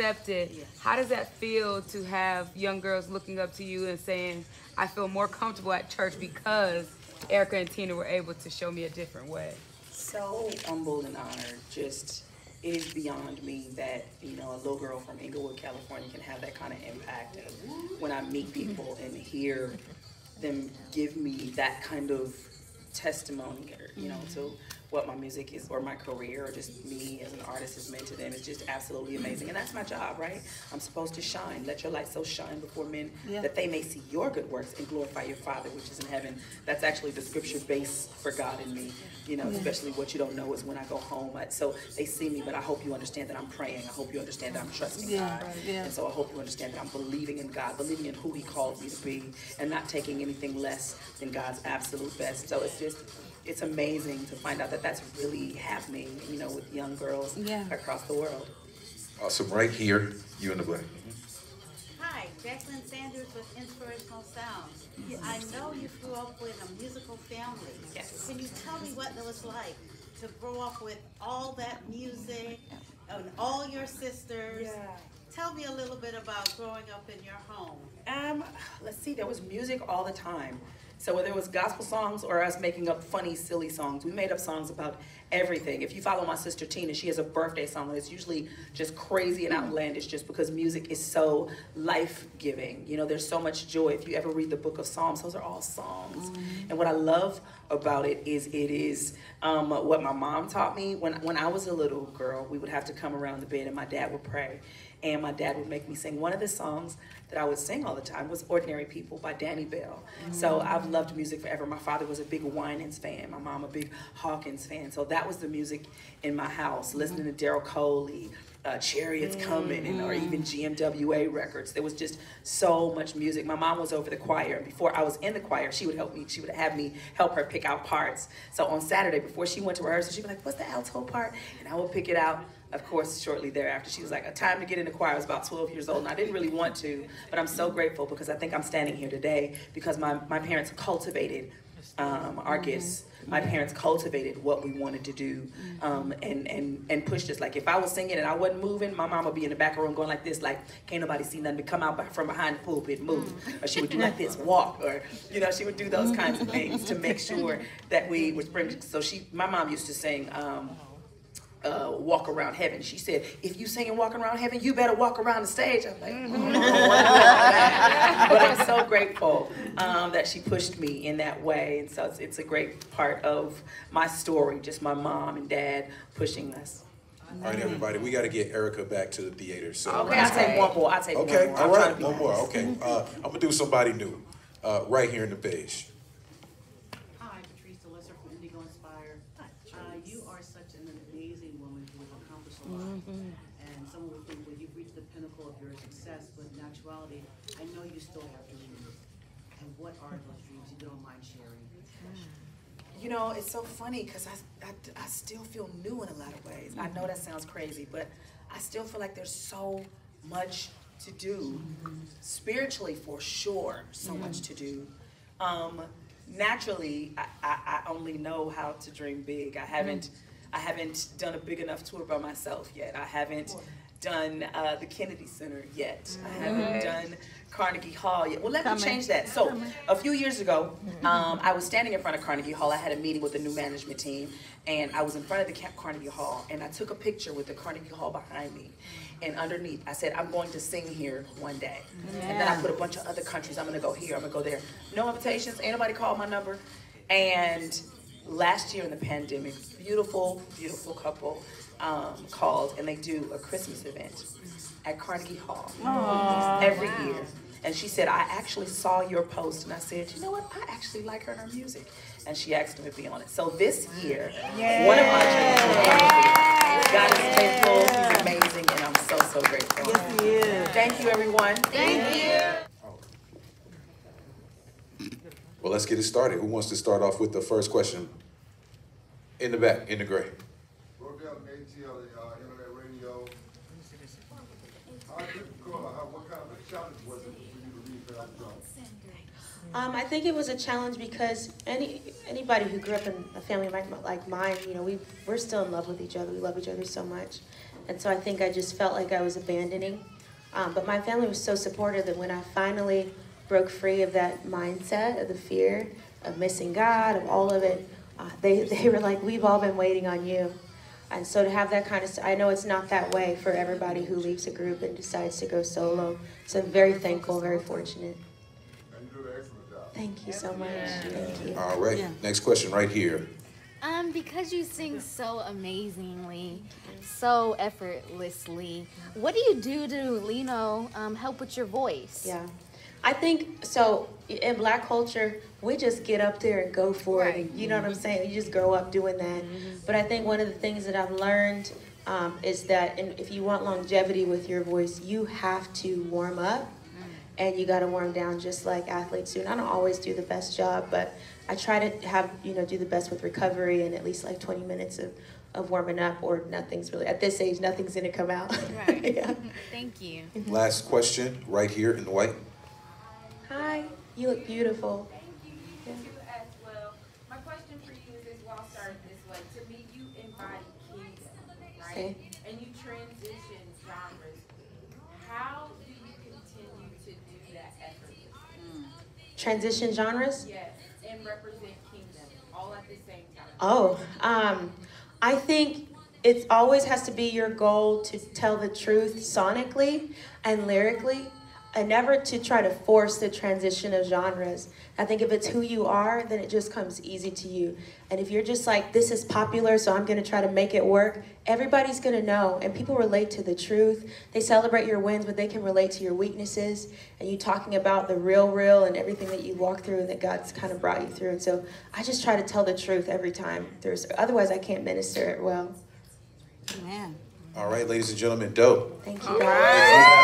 accepted. Yes. How does that feel to have young girls looking up to you and saying, I feel more comfortable at church because Erica and Tina were able to show me a different way? So humbled and honored. Just, it is beyond me that, you know, a little girl from Inglewood, California can have that kind of impact. And when I meet people and hear them give me that kind of testimony, or, you know, to what my music is, or my career, or just me as an artist has meant to them, it's just absolutely amazing. And that's my job, right? I'm supposed to shine. Let your light so shine before men that they may see your good works and glorify your Father which is in heaven. That's actually the scripture base for God in me. You know, especially what you don't know is when I go home. So they see me, but I hope you understand that I'm praying. I hope you understand that I'm trusting God. And so I hope you understand that I'm believing in God, believing in who He called me to be, and not taking anything less than God's absolute best. So it's just, it's amazing to find out that that's really happening, you know, with young girls across the world. Awesome. Right here, you in the black. Hi, Jacqueline Sanders with Inspirational Sounds. I know you grew up with a musical family. Yes. Can you tell me what it was like to grow up with all that music and all your sisters? Tell me a little bit about growing up in your home. Let's see, there was music all the time. So whether it was gospel songs or us making up funny, silly songs, we made up songs about everything. If you follow my sister Tina, she has a birthday song that's usually just crazy and outlandish just because music is so life-giving. You know, there's so much joy. If you ever read the book of Psalms, those are all songs. And what I love about it is what my mom taught me. When I was a little girl, we would have to come around the bed and my dad would pray. And my dad would make me sing. One of the songs that I would sing all the time was Ordinary People by Danny Bell. So I've loved music forever. My father was a big Winans fan. My mom a big Hawkins fan. So that was the music in my house, listening to Daryl Coley, Chariots Coming, and, or even GMWA records. There was just so much music. My mom was over the choir. And before I was in the choir, she would help me. She would have me help her pick out parts. So on Saturday, before she went to rehearsal, she'd be like, what's the alto part? And I would pick it out. Of course, shortly thereafter, she was like, a time to get in the choir. I was about 12 years old, and I didn't really want to, but I'm so grateful because I think I'm standing here today because my parents cultivated our gifts. My parents cultivated what we wanted to do and pushed us. Like if I was singing and I wasn't moving, my mom would be in the back room going like this, like, can't nobody see nothing, but come out from behind the pulpit, move. Or she would do like this, walk, or, you know, she would do those kinds of things to make sure that we were spring. So my mom used to sing, Walk Around Heaven. She said, if you singing Walking Around Heaven, you better walk around the stage. I'm like, but I'm so grateful that she pushed me in that way. And so it's a great part of my story, just my mom and dad pushing us. All right, everybody, we got to get Erica back to the theater. So okay, I'll take one more. Okay, one more. all right, one more. Okay, I'm going to do somebody new right here in the page. Hi, Patrice Lesser from Indigo Inspired. You are such an amazing woman who has accomplished a lot. And someone would think, well, you've reached the pinnacle of your success, but in actuality, I know you still have dreams. And what are those dreams? You don't mind sharing. You know, it's so funny because I still feel new in a lot of ways. I know that sounds crazy, but I still feel like there's so much to do. Spiritually, for sure, so much to do. Naturally, I only know how to dream big. I haven't done a big enough tour by myself yet. I haven't done the Kennedy Center yet. I haven't done Carnegie Hall yet. Well, let me change that. So a few years ago, I was standing in front of Carnegie Hall. I had a meeting with the new management team, and I was in front of the Carnegie Hall, and I took a picture with the Carnegie Hall behind me. And underneath, I said, I'm going to sing here one day. And then I put a bunch of other countries. I'm going to go here. I'm going to go there. No invitations. Ain't nobody called my number. And last year in the pandemic, beautiful, beautiful couple called, and they do a Christmas event at Carnegie Hall every year. And she said, I actually saw your post. And I said, you know what? I actually like her and her music. And she asked me to be on it. So this year, one of my dreams, God is faithful, He's amazing, and I'm so, so grateful. Yes, He is. Thank you, everyone. Thank you. Well, let's get it started. Who wants to start off with the first question? In the back, in the gray. Broke out ATL, internet radio. How difficult, what kind of a challenge was it for you to read that drum? I think it was a challenge because anybody who grew up in a family like mine, you know, we're still in love with each other. We love each other so much. And so I think I just felt like I was abandoning. But my family was so supportive that when I finally broke free of that mindset, of the fear, of missing God, of all of it, they were like, we've all been waiting on you. And so to have that kind of, I know it's not that way for everybody who leaves a group and decides to go solo. So I'm very thankful, very fortunate. And you do an excellent job. Thank you so much. Thank you. All right, next question right here. Because you sing so amazingly, so effortlessly, what do you do to, help with your voice? Yeah. I think, so in Black culture, we just get up there and go for it. You know what I'm saying? You just grow up doing that. But I think one of the things that I've learned is that if you want longevity with your voice, you have to warm up. And you got to warm down just like athletes do. And I don't always do the best job, but I try to have, do the best with recovery and at least like 20 minutes of warming up, or nothing's really, at this age, nothing's going to come out. Right. Yeah. Thank you. Last question right here in the white. Hi, you look beautiful. You as well. My question for you is well, I'll start this way. To me, you embody kingdom, right? Okay. And you transition genres. How do you continue to do that effortlessly? Transition genres? Yes, and represent kingdom all at the same time. Oh, I think it always has to be your goal to tell the truth sonically and lyrically, and never to try to force the transition of genres. I think if it's who you are, then it just comes easy to you. And if you're just like, this is popular, so I'm gonna try to make it work, everybody's gonna know. And people relate to the truth. They celebrate your wins, but they can relate to your weaknesses. And you talking about the real, and everything that you walk through and that God's kind of brought you through. And so I just try to tell the truth every time. Otherwise, I can't minister it well. Amen. All right, ladies and gentlemen, dope. Thank you, guys.